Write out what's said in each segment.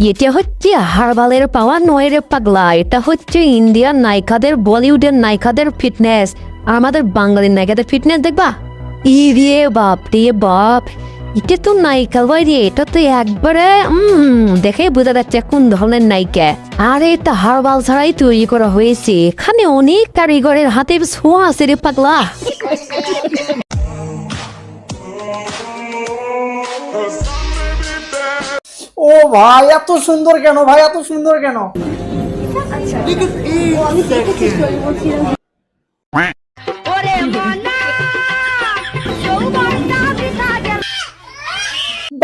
এটা হচ্ছে হারবালের পাওয়া নয় রে পাগলা, এটা হচ্ছে ইন্ডিয়ান নায়িকাদের, বলিউডের নায়িকাদের ফিটনেস, আর আমাদের বাঙালির নায়িকাদের ফিটনেস দেখবা। রে বাপ রে বাপ, এটা তো নায়িকা ভাই রে, এটা তো একবারে দেখে বোঝা যাচ্ছে কোন ধরনের নায়িকা। আর এটা হারবাল ছাড়াই তৈরি করা হয়েছে, এখানে অনেক কারিগরের হাতে ছোঁয়া আছে রে পাগলা। ও ভাই এত সুন্দর কেন, ভাই এত সুন্দর কেন?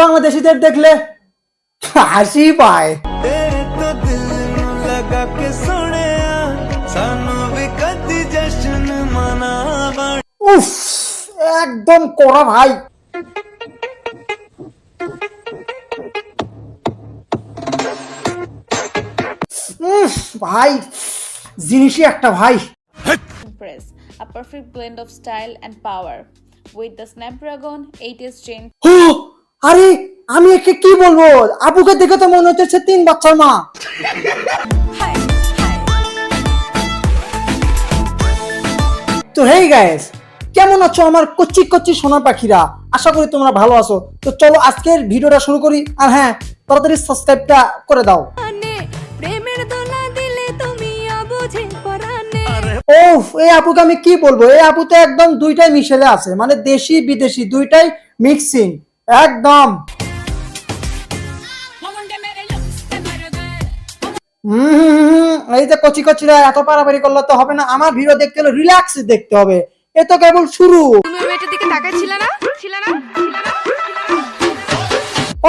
বাংলাদেশিদের দেখলে হাসি পায়। উফ, একদম কড়া ভাই। ভাই জিনিসই একটা ভাই। Impress, a perfect blend of style and power with the Snapdragon 8s Gen. আরে আমি একে কি বলবো, আপুকে দেখে তো মনে হচ্ছে 3 বাচ্চার মা। তো হেই গাইস, কেমন আছো আমার কচি কচি সোনা পাখিরা? আশা করি তোমরা ভালো আছো। তো চলো আজকের ভিডিওটা শুরু করি। আর হ্যাঁ, তাড়াতাড়ি সাবস্ক্রাইবটা করে দাও। ওহ, এই আপুকে আমি কি বলবো, এই আপু তো একদম দুইটাই মিশেলে আছে, মানে দেশি বিদেশি দুইটাই মিক্সিং একদম। এই যে কচি কচিরা এত পারাপারি করলে তো হবে না, আমার ভিডিও দেখতে হলে রিল্যাক্স দেখতে হবে। এ তো কেবল শুরু। তুমি ওই মেয়েটার দিকে তাকাচ্ছিলে না?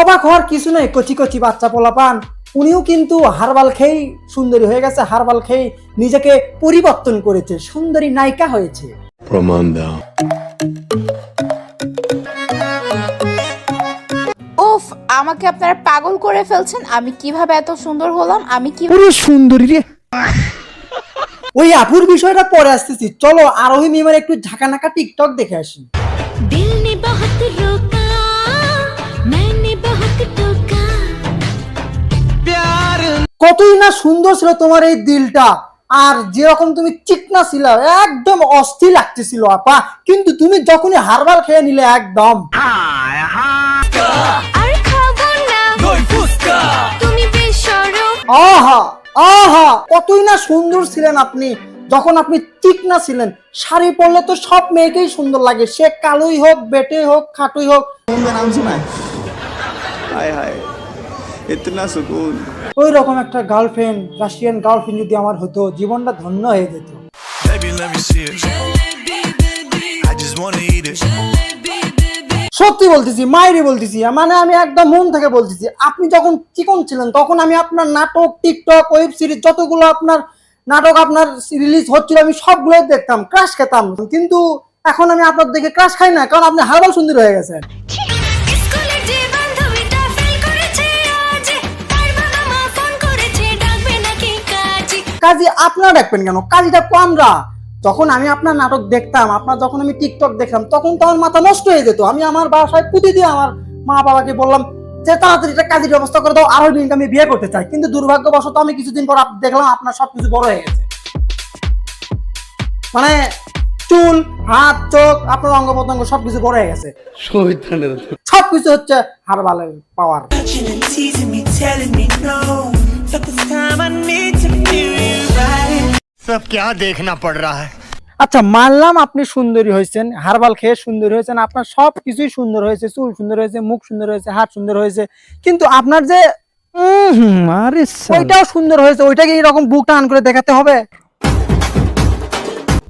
অবাক হওয়ার কিছু নেই, কচি কচি বাচ্চা পোলাপান উনিও কিন্তু হারবাল খেয়েই সুন্দরী হয়ে গেছে, হারবাল খেয়ে নিজেকে পরিবর্তন করেছে, সুন্দরী নায়িকা হয়েছে। প্রমাণ দাও। উফ, আমাকে আপনারা পাগল করে ফেলছেন। আমি কিভাবে এত সুন্দর হলাম? আমি কি পুরো সুন্দরী রে। ওই আপুর বিষয়টা পরে আসতেছি, চলো আরোহী মিমার একটু ঝাঁকানাকা টিকটক দেখে আসি। दिल ने बहुत रोका, मैंने बहुत टोका। কতই না সুন্দর ছিল তোমার এই দিলটা, আর যেরকম তুমি চিকনা ছিল একদম অস্থির লাগতেছিল আপা, কিন্তু তুমি যখনই হারবাল খেয়ে নিলে একদম। আর খাবো না তুমি বেশরম। আহা আহা, কতই না সুন্দর ছিলেন আপনি যখন আপনি চিকনা ছিলেন। শাড়ি পরলে তো সব মেয়েকেই সুন্দর লাগে, সে কালোই হোক, বেটে হোক, খাটোই হোক। नाम सुना है? हाय हाय इतना सुकून। ওই রকম একটা গার্লফ্রেন্ড, রাশিয়ান গার্লফ্রেন্ড যদি আমার হতো, জীবনটা ধন্য হয়ে যেত। Baby, let me see it. I just wanna eat it. সত্যি বলতেছি, মায়েরই বলতেছি, মানে আমি একদম মন থেকে বলতেছি। আপনি যখন চিকন ছিলেন তখন আমি আপনার নাটক, টিকটক, ওয়েব সিরিজ যতগুলো আপনার নাটক আপনার রিলিজ হচ্ছিল আমি সবগুলোই দেখতাম, ক্রাশ খেতাম। কিন্তু এখন আমি আপনার দেখে ক্রাশ খাই না, কারণ আপনি হারবাল সুন্দর হয়ে গেছেন। স্কুলের যে বান্ধবীটা ফেল করেছে আজ, তার বাবা মা ফোন করেছে ডাকবে নাকি কাজী। কাজী আপনারা ডাকবেন কেন, কাজীটা আমরা। যখন আমি আপনার নাটক দেখতাম, আপনার যখন আমি টিকটক দেখতাম, তখন তো আমার মাথা নষ্ট হয়ে যেত। আমি আমার বাসায় পুঁতি দিয়ে আমার মা বাবাকে বললাম যে তাড়াতাড়ি একটা কাজের ব্যবস্থা করে দাও, আরো দিনকে আমি বিয়ে করতে চাই। কিন্তু দুর্ভাগ্যবশত আমি কিছুদিন পর দেখলাম আপনার সবকিছু বড় হয়ে গেছে, মানে চুল, হাত, চোখ, আপনার অঙ্গ প্রত্যঙ্গ সবকিছু বড় হয়ে গেছে। সবকিছু হচ্ছে হারবালের পাওয়ার। सब क्या देखना पड़ रहा है? আচ্ছা মানলাম আপনি সুন্দরী হয়েছেন, হারবাল খেয়ে সুন্দরী হয়েছেন, আপনার সবকিছুই সুন্দর হয়েছে, চুল সুন্দর হয়েছে, মুখ সুন্দর হয়েছে, হাত সুন্দর হয়েছে, কিন্তু আপনার যে ওইটাও সুন্দর হয়েছে, ওইটাকে এরকম বুক টান করে দেখাতে হবে?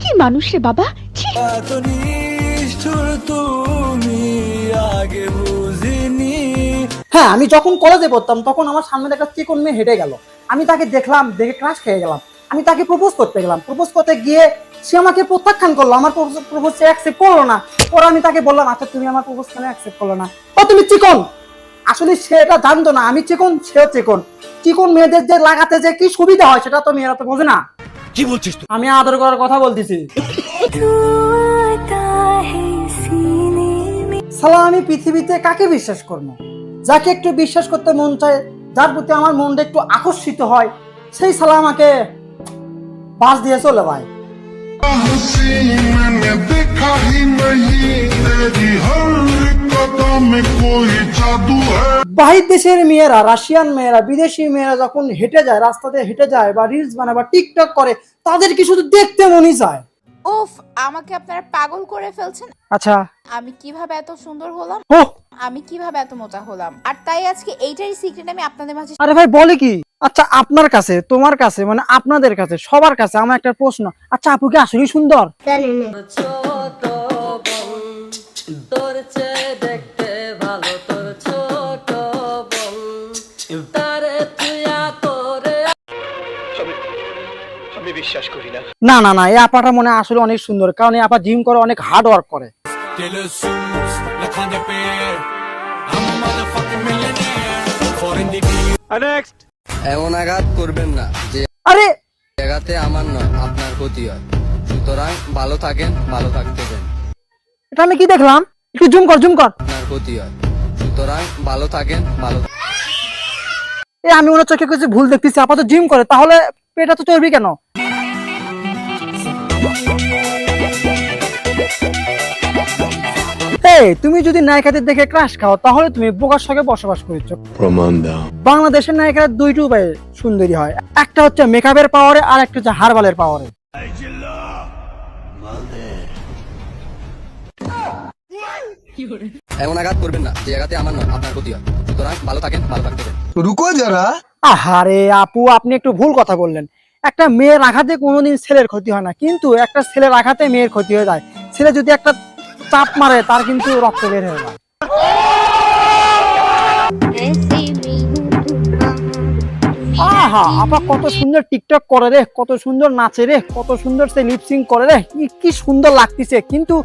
কি মানুষ রে বাবা, ছি। হ্যাঁ, আমি যখন কলেজে পড়তাম তখন আমার সামনে একটা চিকন মেয়ে হেঁটে গেল, আমি তাকে দেখলাম, দেখে ক্রাশ খেয়ে গেলাম। আমি তাকে প্রপোজ করতে গেলাম, প্রপোজ করতে গিয়ে সে আমাকে প্রত্যাখ্যান করলো, আমার প্রপোজ সে অ্যাকসেপ্ট করলো না। পরে আমি তাকে বললাম, আচ্ছা তুমি আমার প্রপোজ কেন অ্যাকসেপ্ট করলো না? ও তুমি চিকন। আসলে সে এটা জানতো না আমি চিকন, সেও চিকন। চিকন মেয়েদের যে লাগাতে যে কি সুবিধা হয় সেটা তো মেয়েরা তো বোঝে না। কি বলছিস তুই? আমি আদর করার কথা বলতেছি। সালা, আমি পৃথিবীতে কাকে বিশ্বাস করবো? যাকে একটু বিশ্বাস করতে মন চায়, যার প্রতি আমার মনটা একটু আকর্ষিত হয়, সেই শালা আমাকে বাস দিয়ে চলে ভাই। हंसी मैंने देखा ही नहीं, तेरी हर कदम में कोई जादू है। বাহির দেশের মেয়েরা, রাশিয়ান মেয়েরা, বিদেশি মেয়েরা যখন হেঁটে যায়, রাস্তাতে হেঁটে যায় বা রিলস বানায় বা টিকটক করে, তাদেরকে শুধু দেখতে মনই চায়। উফ, আমাকে আপনারা পাগল করে ফেলছেন। আচ্ছা, আমি কিভাবে এত সুন্দর হলাম, ও আমি কিভাবে এত মোটা হলাম, আর তাই আজকে এইটারই সিক্রেট আমি আপনাদের মাঝে। আরে ভাই বলে কি? আচ্ছা, আপনার কাছে, তোমার কাছে, মানে আপনাদের কাছে, সবার কাছে আমার একটা প্রশ্ন, আচ্ছা আপু কি আসলেই সুন্দর? না না না, এই আপাটা মনে হয় আসলে অনেক সুন্দর, কারণ এই আপা জিম করে, অনেক হার্ড ওয়ার্ক করে। नेक्स्ट এমন আঘাত করবেন না যে আরে জায়গাতে আমার নয় আপনার ক্ষতি হয়, সুতরাং ভালো থাকেন, ভালো থাকতে দেন। এটা আমি কি দেখলাম? একটু জুম কর, জুম কর। আপনার ক্ষতি হয়, সুতরাং ভালো থাকেন, ভালো। এ আমি ওনার চোখে কিছু ভুল দেখতেছি, আপাতত জিম করে, তাহলে পেটা তো চর্বি কেন? তুমি যদি নায়িকাদের দেখে ক্রাশ খাও, তাহলে তুমি বোকার সঙ্গে বসবাস করেছো। प्रमाण दाओ। বাংলাদেশের নায়িকারা দুইটি উপায়ে সুন্দরী হয়, একটা হচ্ছে মেকআপের পাওয়ারে, আর একটা হচ্ছে হারবালের পাওয়ারে। এমন আঘাত করবেন না যে জায়গাতে আমার নয় আপনার ক্ষতি হয়, সুতরাং ভালো থাকেন, ভালো থাকতে দেন। रुको जरा। আহারে আপু, আপনি একটু ভুল কথা বললেন। একটা মেয়ের আঘাতে কোনোদিন ছেলের ক্ষতি হয় না, কিন্তু একটা ছেলের আঘাতে মেয়ের ক্ষতি হয়ে যায়। ছেলে যদি একটা চাপ মারে, তার কিন্তু রক্ত বের হয়ে যায়। আহা, আপা কত সুন্দর টিকটক করে রে, কত সুন্দর নাচে রে, কত সুন্দর সে লিপসিং করে রে, কি সুন্দর লাগতেছে। কিন্তু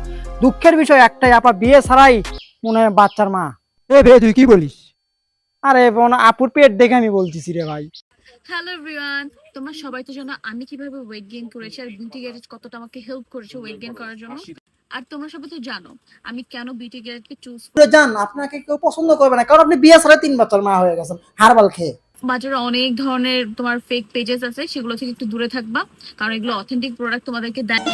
দুঃখের বিষয় একটাই, আপা বিয়ে ছাড়াই মনে হয় বাচ্চার মা। এ ভাই তুই কি বলিস? আরে বোন, আপুর পেট দেখে আমি বলতেছি রে ভাই। হ্যালো এভরিওয়ান, তোমরা সবাই তো জানো আমি কিভাবে ওয়েট গেইন করেছি আর বিউটি গ্যারেজ কতটা আমাকে হেল্প করেছে ওয়েট গেইন করার জন্য। আর তোমরা সবাই তো জানো আমি কেন বিউটি গ্যারেজকে চুজ জান, আপনাকে কেউ পছন্দ করবে না, কারণ আপনি বিয়ে ছাড়া 3 বাচ্চার মা হয়ে গেছেন হারবাল খেয়ে। বাজারে অনেক ধরনের তোমার ফেক পেজেস আছে, সেগুলো থেকে একটু দূরে থাকবা, কারণ এগুলো অথেন্টিক প্রোডাক্ট তোমাদেরকে দেয়।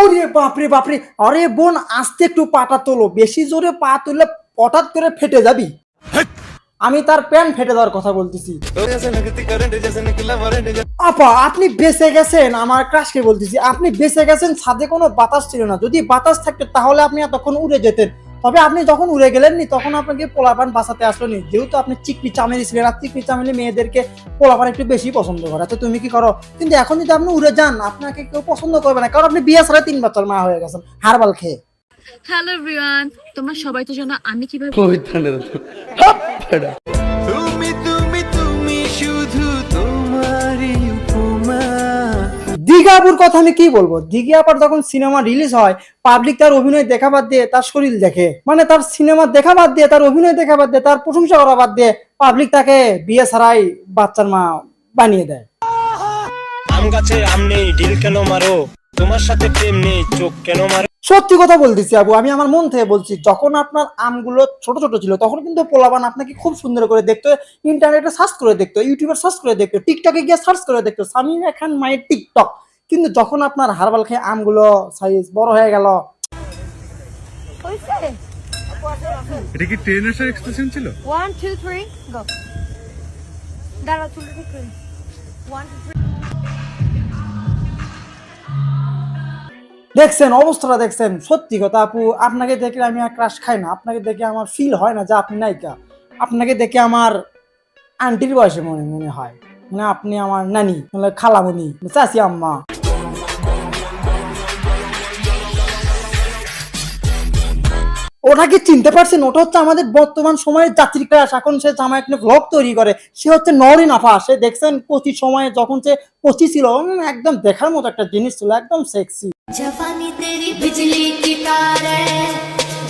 ওরে বাপরে বাপরে, আরে বোন আস্তে একটু পাটা তোলো, বেশি জোরে পা তুললে হঠাৎ করে ফেটে যাবি। আমি তার প্যান্ট ফেটে দেওয়ার কথা বলতেছি। আপা আপনি বেঁচে গেছেন, আমার ক্রাশকে বলতেছি, আপনি বেঁচে গেছেন। ছাদে কোনো বাতাস ছিল না, যদি বাতাস থাকতো তাহলে আপনি এতক্ষণ উড়ে যেতেন। তবে আপনি যখন উড়ে গেলেননি, তখন আপনাকে পোলাপান বাঁচাতে আসলোনি, যেহেতু আপনি চিকনি চামেলি ছিলেন, আর চিকনি চামেলি মেয়েদেরকে পোলাপান একটু বেশি পছন্দ করে। তো তুমি কি করো? কিন্তু এখন যদি আপনি উড়ে যান, আপনাকে কেউ পছন্দ করবে না, কারণ আপনি বিয়ে ছাড়া 3 বাচ্চার মা হয়ে গেছেন হারবাল খেয়ে। হ্যালো এভরিওয়ান, তোমরা সবাই তো জানো আমি কিভাবে তুমি তুমি তুমি শুধু তোমারই উপমা। দিঘা আপুর কথা আমি কি বলবো? দিঘা আপার যখন সিনেমা রিলিজ হয়, পাবলিক তার অভিনয় দেখা বাদ দিয়ে তার শরীর দেখে, মানে তার সিনেমা দেখা বাদ দিয়ে, তার অভিনয় দেখা বাদ দিয়ে, তার প্রশংসা করা বাদ দিয়ে, পাবলিক তাকে বিয়ে ছাড়াই বাচ্চার মা বানিয়ে দেয়। আম গাছে আম নেই, ঢিল কেন মারো? তোমার সাথে প্রেম নেই, চোখ কেন মারো? সত্যি কথা বলতেছি আপু, আমি আমার মন থেকে বলছি, যখন আপনার আমগুলো ছোট ছোট ছিল, তখন কিন্তু পোলাপান আপনাকে খুব সুন্দর করে দেখতো, ইন্টারনেটে সার্চ করে দেখতো, ইউটিউবে সার্চ করে দেখতো, টিকটকে গিয়ে সার্চ করে দেখতো, সামিরা খান মায়ের টিকটক। কিন্তু যখন আপনার হারবাল খেয়ে আমগুলো সাইজ বড় হয়ে গেল। এটা কি ট্রেনের এক্সপ্রেশন ছিল? 1 2 3 গো। দাঁড়াও, চুলটা ঠিক করে 1 2 3। দেখছেন অবস্থাটা, দেখছেন? সত্যি কথা আপু, আপনাকে দেখে আমি আর ক্রাশ খাই না, আপনাকে দেখে আমার ফিল হয় না যে আপনি নায়িকা। আপনাকে দেখে আমার আন্টির বয়সে মনে মনে হয়, মানে আপনি আমার নানি, মানে খালামণি, চাচি আম্মা। ওটা কি চিনতে পারছেন? ওটা হচ্ছে আমাদের বর্তমান সময়ের যাত্রী ক্রাশ। এখন সে জামা একটা ভ্লগ তৈরি করে, সে হচ্ছে নরিন আফা। সে দেখছেন কচি সময়ে যখন সে কচি ছিল, একদম দেখার মতো একটা জিনিস ছিল, একদম সেক্সি। जवानी तेरी बिजली की तार है,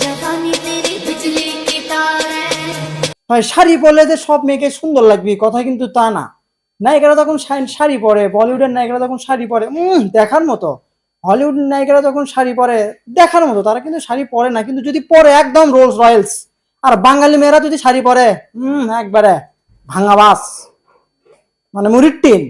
जवानी तेरी बिजली की तार है। হয় শাড়ি পরলে যে সব মেয়েকে সুন্দর লাগবে, কথা কিন্তু তা না। নায়িকারা তখন শাড়ি পরে, বলিউডের নায়িকারা তখন শাড়ি পরে, দেখার মতো। হলিউড নায়িকারা যখন শাড়ি পরে দেখার মতো, তারা কিন্তু শাড়ি পরে না, কিন্তু যদি পরে একদম রোলস রয়েলস। আর বাঙালি মেয়েরা যদি শাড়ি পরে একবারে ভাঙাবাস, মানে মুড়ির টিন।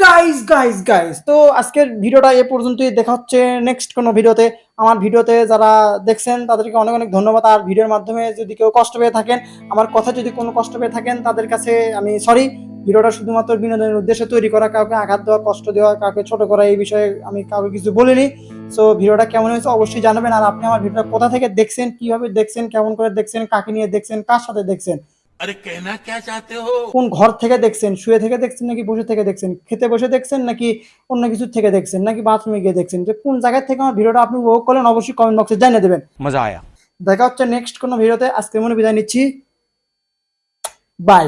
গাইস গাইস গাইস, তো আজকের ভিডিওটা এ পর্যন্তই। দেখা হচ্ছে নেক্সট কোনো ভিডিওতে। আমার ভিডিওতে যারা দেখছেন তাদেরকে অনেক অনেক ধন্যবাদ। আর ভিডিওর মাধ্যমে যদি কেউ কষ্ট পেয়ে থাকেন, আমার কথা যদি কোনো কষ্ট পেয়ে থাকেন, তাদের কাছে আমি সরি। ভিডিওটা শুধুমাত্র বিনোদনের উদ্দেশ্যে তৈরি করা, কাউকে আঘাত দেওয়া, কষ্ট দেওয়া, কাউকে ছোট করা, এই বিষয়ে আমি কাউকে কিছু বলিনি। সো ভিডিওটা কেমন হয়েছে অবশ্যই জানাবেন। আর আপনি আমার ভিডিওটা কোথা থেকে দেখছেন, কিভাবে দেখছেন, কেমন করে দেখছেন, কাকে নিয়ে দেখছেন, কার সাথে দেখছেন, কোন ঘর থেকে দেখছেন, শুয়ে থেকে দেখছেন নাকি বসে থেকে দেখছেন, খেতে বসে দেখছেন নাকি অন্য কিছু থেকে দেখছেন, নাকি বাথরুমে গিয়ে দেখছেন, যে কোন জায়গা থেকে আমার ভিডিওটা আপনি উপভোগ করলেন অবশ্যই কমেন্ট বক্সে জানিয়ে দেবেন। मजा आया। দেখা হচ্ছে নেক্সট কোনো ভিডিওতে। আজকে মনে বিদায় নিচ্ছি, বাই।